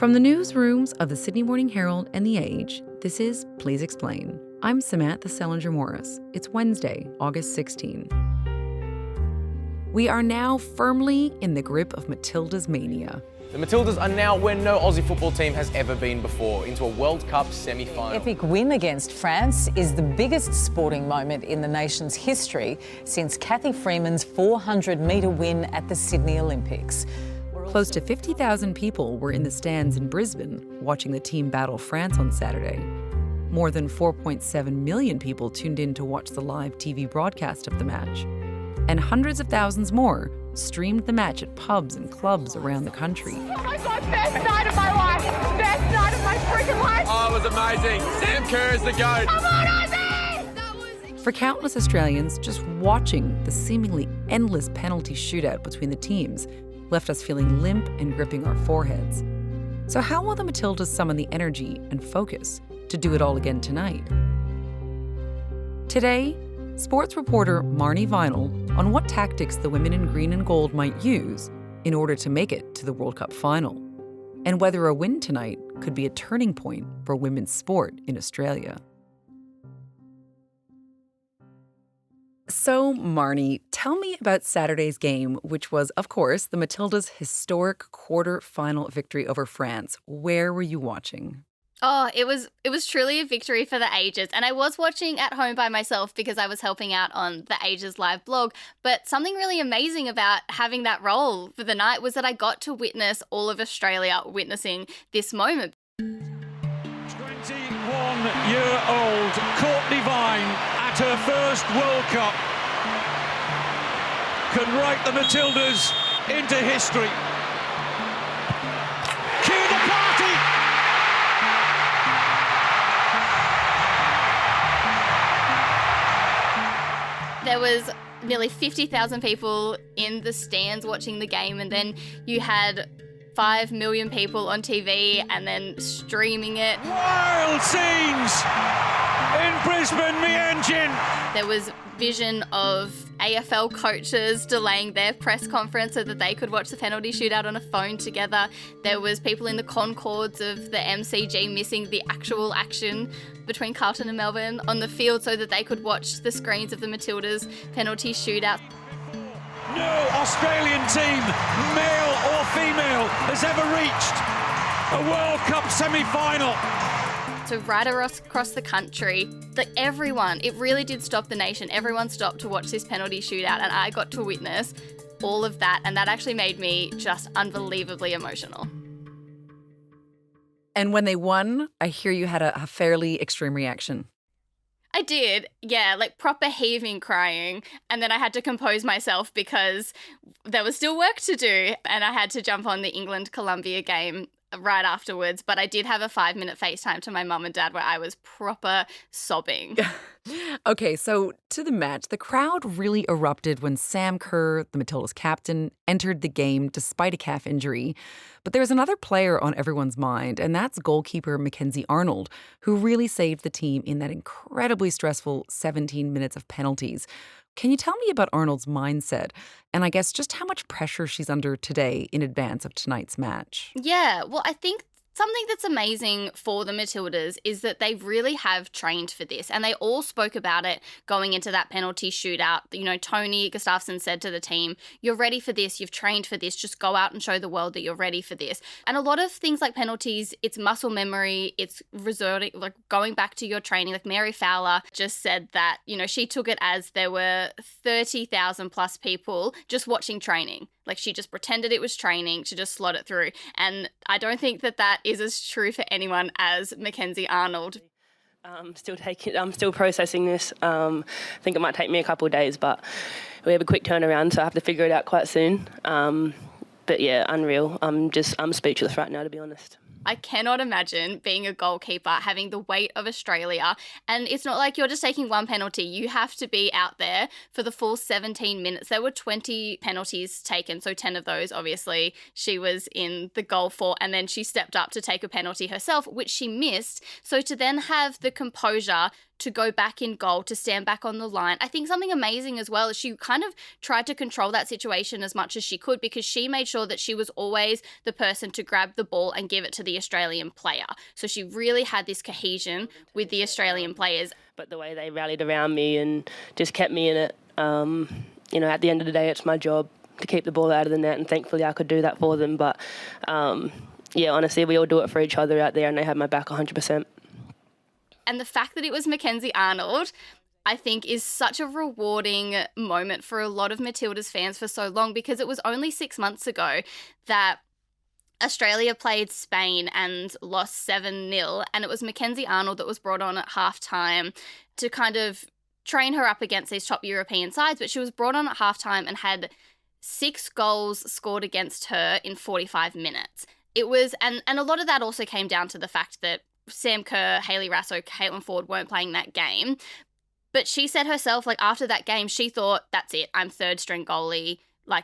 From the newsrooms of the Sydney Morning Herald and The Age, this is Please Explain. I'm Samantha Selinger-Morris. It's Wednesday, August 16. We are now firmly in the grip of Matildas mania. The Matildas are now where no Aussie football team has ever been before, into a World Cup semi-final. Epic win against France is the biggest sporting moment in the nation's history since Cathy Freeman's 400-metre win at the Sydney Olympics. Close to 50,000 people were in the stands in Brisbane watching the team battle France on Saturday. More than 4.7 million people tuned in to watch the live TV broadcast of the match. And hundreds of thousands more streamed the match at pubs and clubs around the country. Oh my God, best night of my life! Best night of my freaking life! Oh, it was amazing. Sam Kerr is the GOAT. Come on, Aussie! For countless Australians, just watching the seemingly endless penalty shootout between the teams left us feeling limp and gripping our foreheads. So how will the Matildas summon the energy and focus to do it all again tonight? Today, sports reporter Marnie Vinall on what tactics the women in green and gold might use in order to make it to the World Cup final, and whether a win tonight could be a turning point for women's sport in Australia. So, Marnie, tell me about Saturday's game, which was, of course, the Matildas' historic quarter-final victory over France. Where were you watching? Oh, it was truly a victory for the Ages. And I was watching at home by myself because I was helping out on the Ages live blog. But something really amazing about having that role for the night was that I got to witness all of Australia witnessing this moment. 21-year-old Courtney Vine at her first World Cup can write the Matildas into history. Cue the party! There was nearly 50,000 people in the stands watching the game, and then you had 5 million people on TV and then streaming it. Wild scenes in Brisbane, the engine. There was vision of AFL coaches delaying their press conference so that they could watch the penalty shootout on a phone together. There was people in the concourse of the MCG missing the actual action between Carlton and Melbourne on the field so that they could watch the screens of the Matildas penalty shootout. No Australian team, male or female, has ever reached a World Cup semi-final. So right across the country, everyone, it really did stop the nation. Everyone stopped to watch this penalty shootout, and I got to witness all of that, and that actually made me just unbelievably emotional. And when they won, I hear you had a fairly extreme reaction. I did, yeah, like proper heaving, crying, and then I had to compose myself because there was still work to do, and I had to jump on the England-Colombia game right afterwards, but I did have a 5-minute FaceTime to my mum and dad where I was proper sobbing. Okay, so to the match, the crowd really erupted when Sam Kerr, the Matildas captain, entered the game despite a calf injury. But there's another player on everyone's mind, and that's goalkeeper Mackenzie Arnold, who really saved the team in that incredibly stressful 17 minutes of penalties. Can you tell me about Arnold's mindset and I guess just how much pressure she's under today in advance of tonight's match? Yeah, well, I think something that's amazing for the Matildas is that they really have trained for this, and they all spoke about it going into that penalty shootout. You know, Tony Gustafsson said to the team, "You're ready for this, you've trained for this, just go out and show the world that you're ready for this." And a lot of things like penalties, it's muscle memory, it's resorting, like going back to your training. Like Mary Fowler just said that, you know, she took it as there were 30,000 plus people just watching training. Like she just pretended it was training to just slot it through. And I don't think that is as true for anyone as Mackenzie Arnold. I'm still processing this. I think it might take me a couple of days, but we have a quick turnaround, so I have to figure it out quite soon. But yeah, unreal. I'm speechless right now, to be honest. I cannot imagine being a goalkeeper, having the weight of Australia. And it's not like you're just taking one penalty. You have to be out there for the full 17 minutes. There were 20 penalties taken. So 10 of those, obviously, she was in the goal for. And then she stepped up to take a penalty herself, which she missed. So to then have the composure to go back in goal, to stand back on the line. I think something amazing as well is she kind of tried to control that situation as much as she could, because she made sure that she was always the person to grab the ball and give it to the Australian player. So she really had this cohesion with the Australian players. But the way they rallied around me and just kept me in it, at the end of the day, it's my job to keep the ball out of the net, and thankfully I could do that for them. But, honestly, we all do it for each other out there, and they have my back 100%. And the fact that it was Mackenzie Arnold, I think, is such a rewarding moment for a lot of Matildas fans for so long, because it was only 6 months ago that Australia played Spain and lost 7-0, and it was Mackenzie Arnold that was brought on at halftime to kind of train her up against these top European sides, but she was brought on at halftime and had 6 goals scored against her in 45 minutes. It was, and a lot of that also came down to the fact that Sam Kerr, Hayley Raso, Caitlin Ford weren't playing that game. But she said herself, after that game, she thought, that's it, I'm third string goalie.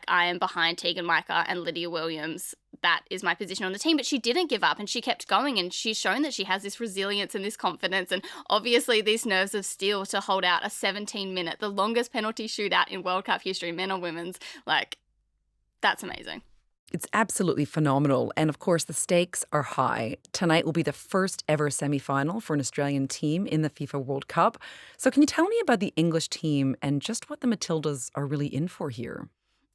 I am behind Tegan Micah and Lydia Williams. That is my position on the team. But she didn't give up, and she kept going, and she's shown that she has this resilience and this confidence, and obviously these nerves of steel to hold out a 17-minute, the longest penalty shootout in World Cup history, men or women's. That's amazing. It's absolutely phenomenal. And of course, the stakes are high. Tonight will be the first ever semi-final for an Australian team in the FIFA World Cup. So can you tell me about the English team and just what the Matildas are really in for here?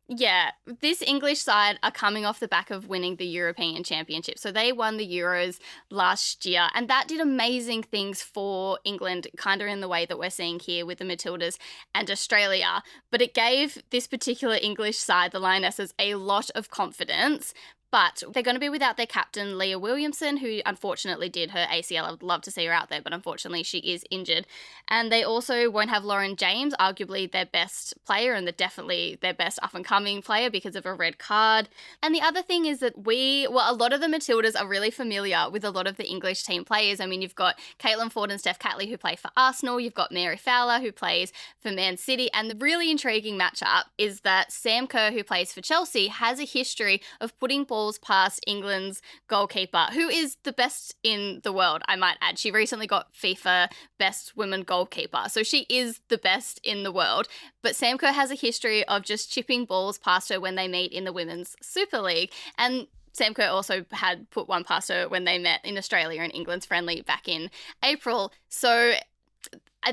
Yeah, this English side are coming off the back of winning the European Championship. So they won the Euros last year, and that did amazing things for England, kind of in the way that we're seeing here with the Matildas and Australia. But it gave this particular English side, the Lionesses, a lot of confidence. But they're going to be without their captain, Leah Williamson, who unfortunately did her ACL. I would love to see her out there, but unfortunately she is injured. And they also won't have Lauren James, arguably their best player and definitely their best up-and-coming player because of a red card. And the other thing is that a lot of the Matildas are really familiar with a lot of the English team players. I mean, you've got Caitlin Ford and Steph Catley who play for Arsenal. You've got Mary Fowler who plays for Man City. And the really intriguing matchup is that Sam Kerr, who plays for Chelsea, has a history of putting balls past England's goalkeeper, who is the best in the world, I might add. She recently got FIFA Best Women Goalkeeper, so she is the best in the world. But Sam Kerr has a history of just chipping balls past her when they meet in the Women's Super League. And Sam Kerr also had put one past her when they met in Australia in England's friendly back in April. So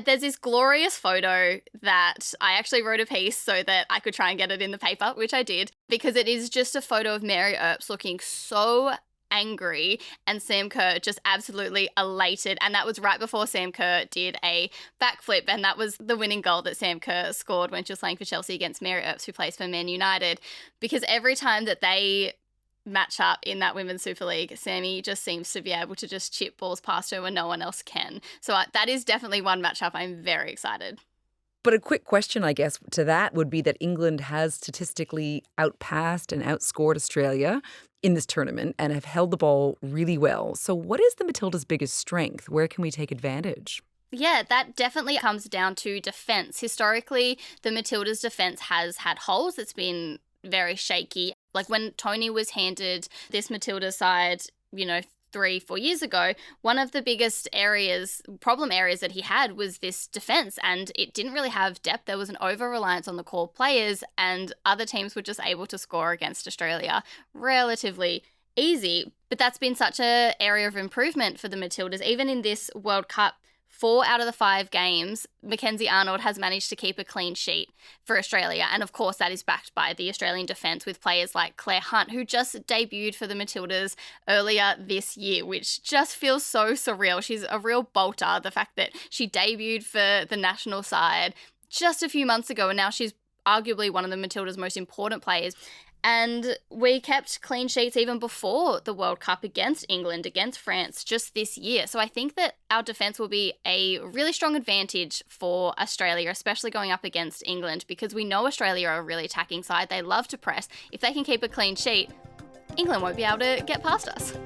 there's this glorious photo that I actually wrote a piece so that I could try and get it in the paper, which I did, because it is just a photo of Mary Earps looking so angry and Sam Kerr just absolutely elated. And that was right before Sam Kerr did a backflip, and that was the winning goal that Sam Kerr scored when she was playing for Chelsea against Mary Earps, who plays for Man United. Because every time that they match up in that Women's Super League, Sammy just seems to be able to just chip balls past her when no one else can. So that is definitely one matchup I'm very excited. But a quick question, I guess, to that would be that England has statistically outpassed and outscored Australia in this tournament and have held the ball really well. So what is the Matildas' biggest strength? Where can we take advantage? Yeah, that definitely comes down to defence. Historically, the Matildas' defence has had holes. It's been very shaky. When Tony was handed this Matilda side, 3-4 years ago, one of the biggest problem areas that he had was this defence, and it didn't really have depth. There was an over-reliance on the core players, and other teams were just able to score against Australia relatively easy. But that's been such an area of improvement for the Matildas. Even in this World Cup, 4 out of the 5 games, Mackenzie Arnold has managed to keep a clean sheet for Australia. And of course, that is backed by the Australian defence with players like Claire Hunt, who just debuted for the Matildas earlier this year, which just feels so surreal. She's a real bolter, the fact that she debuted for the national side just a few months ago, and now she's arguably one of the Matildas' most important players. And we kept clean sheets even before the World Cup against England, against France just this year. So I think that our defence will be a really strong advantage for Australia, especially going up against England, because we know Australia are a really attacking side. They love to press. If they can keep a clean sheet, England won't be able to get past us.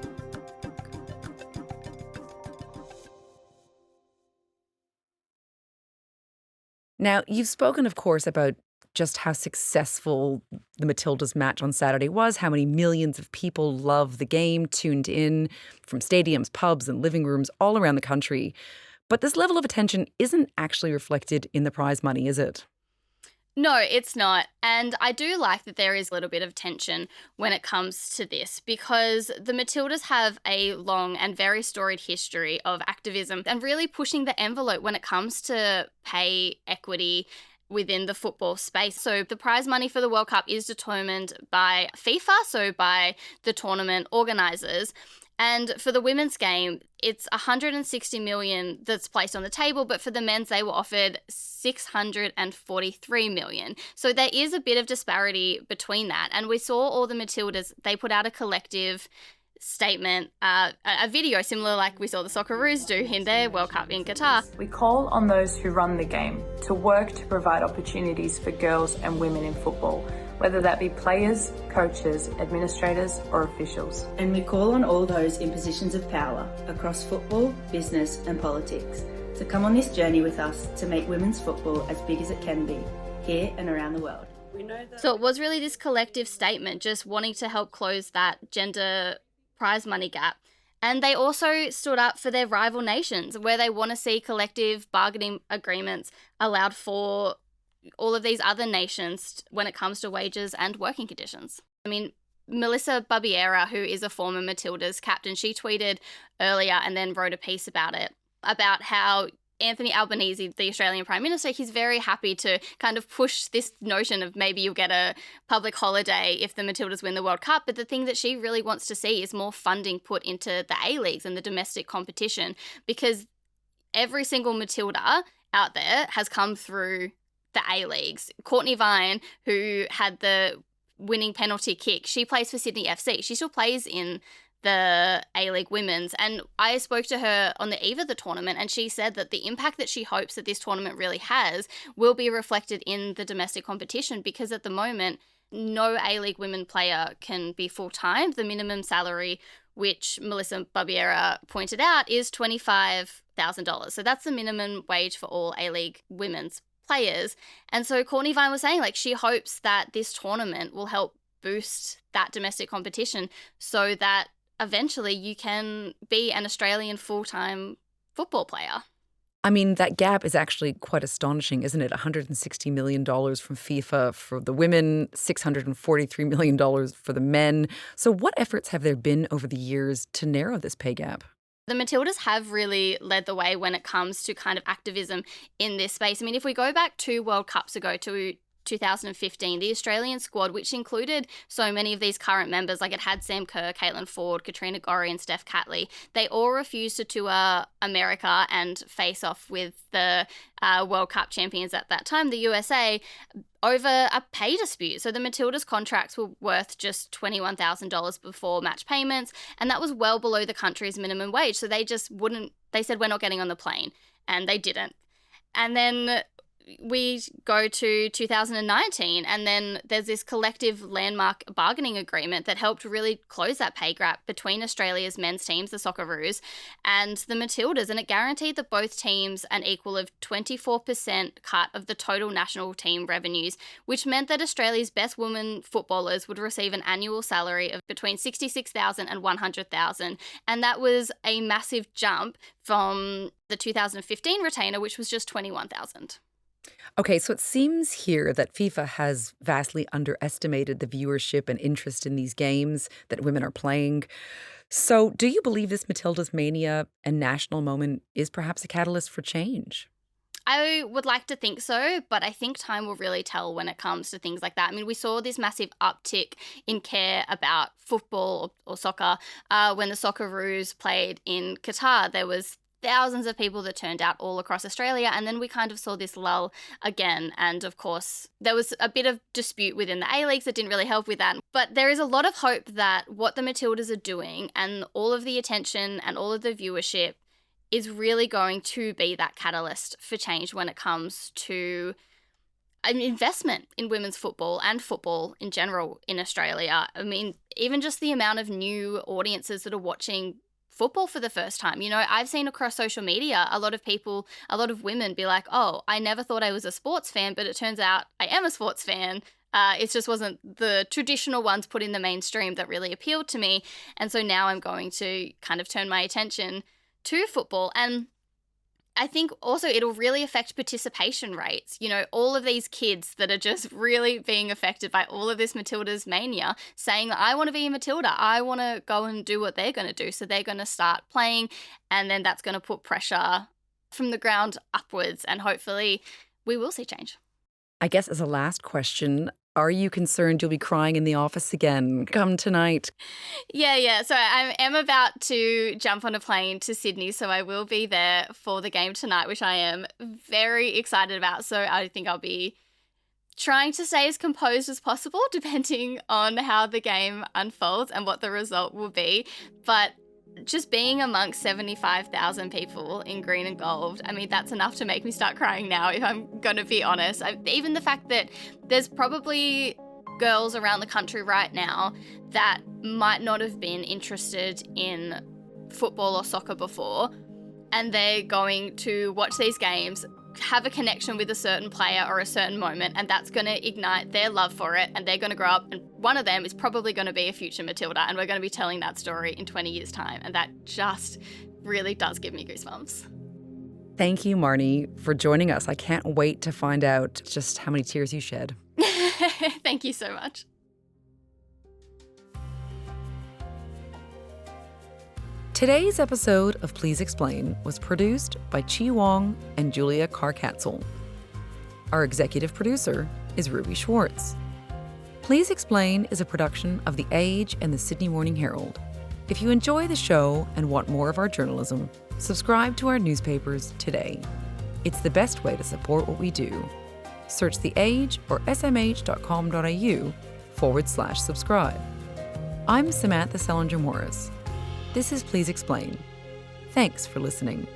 Now, you've spoken, of course, about just how successful the Matildas match on Saturday was, how many millions of people love the game, tuned in from stadiums, pubs, and living rooms all around the country. But this level of attention isn't actually reflected in the prize money, is it? No, it's not. And I do like that there is a little bit of tension when it comes to this because the Matildas have a long and very storied history of activism and really pushing the envelope when it comes to pay equity within the football space. So the prize money for the World Cup is determined by FIFA, so by the tournament organisers. And for the women's game, it's 160 million that's placed on the table, but for the men's, they were offered 643 million. So there is a bit of disparity between that. And we saw all the Matildas, they put out a collective statement, a video similar like we saw the Socceroos do in their World Cup in Qatar. We call on those who run the game to work to provide opportunities for girls and women in football, whether that be players, coaches, administrators or officials. And we call on all those in positions of power across football, business and politics to come on this journey with us to make women's football as big as it can be, here and around the world. So it was really this collective statement just wanting to help close that gender prize money gap. And they also stood up for their rival nations where they want to see collective bargaining agreements allowed for all of these other nations when it comes to wages and working conditions. I mean, Melissa Barbiera, who is a former Matildas captain, she tweeted earlier and then wrote a piece about it, about how Anthony Albanese, the Australian Prime Minister, he's very happy to kind of push this notion of maybe you'll get a public holiday if the Matildas win the World Cup. But the thing that she really wants to see is more funding put into the A-Leagues and the domestic competition, because every single Matilda out there has come through the A-Leagues. Courtney Vine, who had the winning penalty kick, she plays for Sydney FC. She still plays in the A-League Women's, and I spoke to her on the eve of the tournament and she said that the impact that she hopes that this tournament really has will be reflected in the domestic competition, because at the moment no A-League women player can be full-time. The minimum salary, which Melissa Barbiera pointed out, is $25,000. So that's the minimum wage for all A-League women's players. And so Courtney Vine was saying, like, she hopes that this tournament will help boost that domestic competition so that eventually you can be an Australian full-time football player. I mean, that gap is actually quite astonishing, isn't it? $160 million from FIFA for the women, $643 million for the men. So what efforts have there been over the years to narrow this pay gap? The Matildas have really led the way when it comes to kind of activism in this space. I mean, if we go back 2 World Cups ago to 2015, the Australian squad, which included so many of these current members, like it had Sam Kerr, Caitlin Ford, Katrina Gorry and Steph Catley, they all refused to tour America and face off with the World Cup champions at that time, the USA, over a pay dispute. So the Matildas contracts were worth just $21,000 before match payments, and that was well below the country's minimum wage. So they just wouldn't, they said, we're not getting on the plane, and they didn't. And then we go to 2019, and then there's this collective landmark bargaining agreement that helped really close that pay gap between Australia's men's teams, the Socceroos, and the Matildas, and it guaranteed that both teams an equal of 24% cut of the total national team revenues, which meant that Australia's best women footballers would receive an annual salary of between $66,000 and $100,000, and that was a massive jump from the 2015 retainer, which was just $21,000. Okay, so it seems here that FIFA has vastly underestimated the viewership and interest in these games that women are playing. So do you believe this Matildas mania and national moment is perhaps a catalyst for change? I would like to think so, but I think time will really tell when it comes to things like that. I mean, we saw this massive uptick in care about football or soccer when the Socceroos played in Qatar. There was thousands of people that turned out all across Australia, and then we kind of saw this lull again. And of course, there was a bit of dispute within the A-Leagues that didn't really help with that. But there is a lot of hope that what the Matildas are doing and all of the attention and all of the viewership is really going to be that catalyst for change when it comes to an investment in women's football and football in general in Australia. I mean, even just the amount of new audiences that are watching football for the first time. You know, I've seen across social media a lot of people, a lot of women be like, oh, I never thought I was a sports fan, but it turns out I am a sports fan. It just wasn't the traditional ones put in the mainstream that really appealed to me. And so now I'm going to kind of turn my attention to football. And I think also it'll really affect participation rates. You know, all of these kids that are just really being affected by all of this Matildas mania, saying that I want to be a Matilda, I want to go and do what they're going to do. So they're going to start playing, and then that's going to put pressure from the ground upwards, and hopefully we will see change. I guess as a last question, are you concerned you'll be crying in the office again come tonight? Yeah. So I am about to jump on a plane to Sydney, so I will be there for the game tonight, which I am very excited about. So I think I'll be trying to stay as composed as possible, depending on how the game unfolds and what the result will be. But just being amongst 75,000 people in green and gold, I mean, that's enough to make me start crying now, if I'm going to be honest. Even the fact that there's probably girls around the country right now that might not have been interested in football or soccer before, and they're going to watch these games, have a connection with a certain player or a certain moment, and that's going to ignite their love for it, and they're going to grow up, and one of them is probably going to be a future Matilda, and we're going to be telling that story in 20 years' time, and that just really does give me goosebumps. Thank you, Marnie, for joining us. I can't wait to find out just how many tears you shed. Thank you so much. Today's episode of Please Explain was produced by Chi Wong and Julia Carr-Katzel. Our executive producer is Ruby Schwartz. Please Explain is a production of The Age and the Sydney Morning Herald. If you enjoy the show and want more of our journalism, subscribe to our newspapers today. It's the best way to support what we do. Search The Age or smh.com.au/subscribe. I'm Samantha Selinger Morris. This is Please Explain. Thanks for listening.